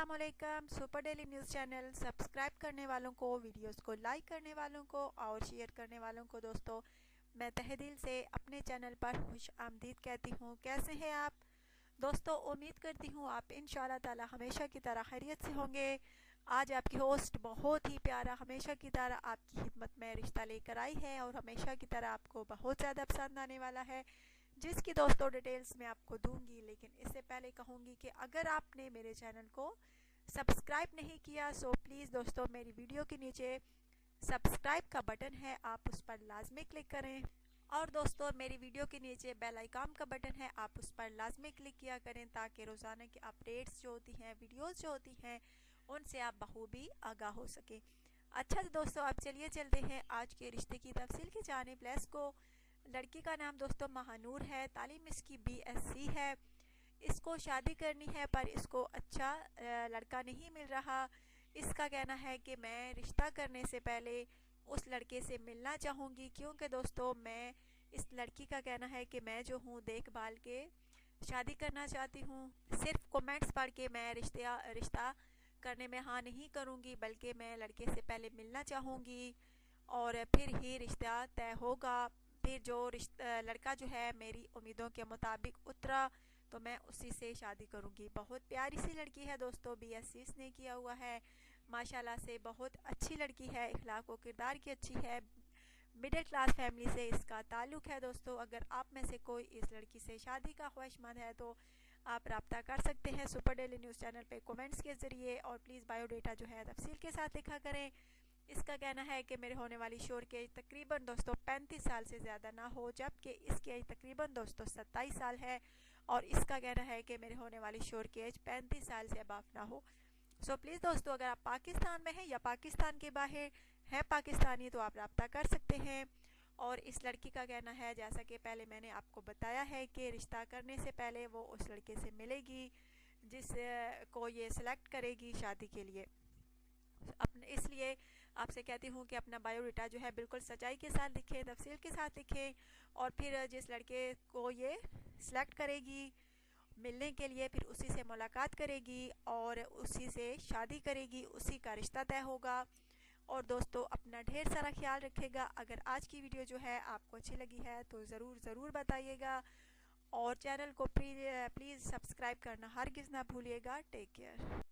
अस्सलामुअलैकुम। Super daily news channel subscribe करने वालों को, वीडियोस को लाइक करने वालों को और शेयर करने वालों को दोस्तों मैं तहे दिल से अपने चैनल पर खुश आमदीद कहती हूँ। कैसे हैं आप दोस्तों? उम्मीद करती हूँ आप इंशाल्लाह ताला हमेशा की तरह खैरियत से होंगे। आज आपकी होस्ट बहुत ही प्यारा हमेशा की तरह आपकी खिदमत में रिश्ता लेकर आई है और हमेशा की तरह आपको बहुत ज़्यादा पसंद आने वाला है, जिसकी दोस्तों डिटेल्स मैं आपको दूंगी। लेकिन इससे पहले कहूँगी कि अगर आपने मेरे चैनल को सब्सक्राइब नहीं किया सो प्लीज़ दोस्तों मेरी वीडियो के नीचे सब्सक्राइब का बटन है, आप उस पर लाजमी क्लिक करें। और दोस्तों मेरी वीडियो के नीचे बेल आइकन का बटन है, आप उस पर लाजमी क्लिक किया करें ताकि रोज़ाना की अपडेट्स जो होती हैं, वीडियोस जो होती हैं, उनसे आप बखूबी आगाह हो सके। अच्छा तो दोस्तों अब चलिए चलते हैं आज के रिश्ते की तफसील की जानिब। Let's go. लड़की का नाम दोस्तों महानूर है, तालीम इसकी BSc है। इसको शादी करनी है पर इसको अच्छा लड़का नहीं मिल रहा। इसका कहना है कि मैं रिश्ता करने से पहले उस लड़के से मिलना चाहूँगी, क्योंकि दोस्तों मैं इस लड़की का कहना है कि मैं जो हूँ देखभाल के शादी करना चाहती हूँ। सिर्फ कमेंट्स पढ़ के मैं रिश्ता करने में हाँ नहीं करूँगी, बल्कि मैं लड़के से पहले मिलना चाहूँगी और फिर ही रिश्ता तय होगा। फिर जो लड़का जो है मेरी उम्मीदों के मुताबिक उतरा तो मैं उसी से शादी करूंगी। बहुत प्यारी सी लड़की है दोस्तों, BSc इसने किया हुआ है, माशाल्लाह से बहुत अच्छी लड़की है, इखलाक व किरदार की अच्छी है। मिडिल क्लास फैमिली से इसका ताल्लुक़ है दोस्तों। अगर आप में से कोई इस लड़की से शादी का ख्वाहिशमंद है तो आप रब्ता कर सकते हैं सुपर डेली न्यूज़ चैनल पे कमेंट्स के ज़रिए। और प्लीज़ बायोडेटा जो है तफसील के साथ लिखा करें। इसका कहना है कि मेरे होने वाली शोर की एज तकरीबन दोस्तों 35 साल से ज़्यादा ना हो, जबकि इसकी एज तकरीबन दोस्तों 27 साल है। और इसका कहना है कि मेरे होने वाली शोर की एज 35 साल से अबाव ना हो। सो प्लीज़ दोस्तों अगर आप पाकिस्तान में हैं या पाकिस्तान के बाहर हैं पाकिस्तानी तो आप रब्ता कर सकते हैं। और इस लड़की का कहना है, जैसा कि पहले मैंने आपको बताया है, कि रिश्ता करने से पहले वो उस लड़के से मिलेगी जिस को ये सिलेक्ट करेगी शादी के लिए। अपने इसलिए आपसे कहती हूँ कि अपना बायोडाटा जो है बिल्कुल सच्चाई के साथ लिखें, तफसील के साथ लिखें। और फिर जिस लड़के को ये सिलेक्ट करेगी मिलने के लिए, फिर उसी से मुलाकात करेगी और उसी से शादी करेगी, उसी का रिश्ता तय होगा। और दोस्तों अपना ढेर सारा ख्याल रखिएगा। अगर आज की वीडियो जो है आपको अच्छी लगी है तो ज़रूर बताइएगा और चैनल को प्लीज़ सब्सक्राइब करना हरगिज़ ना भूलिएगा। Take care.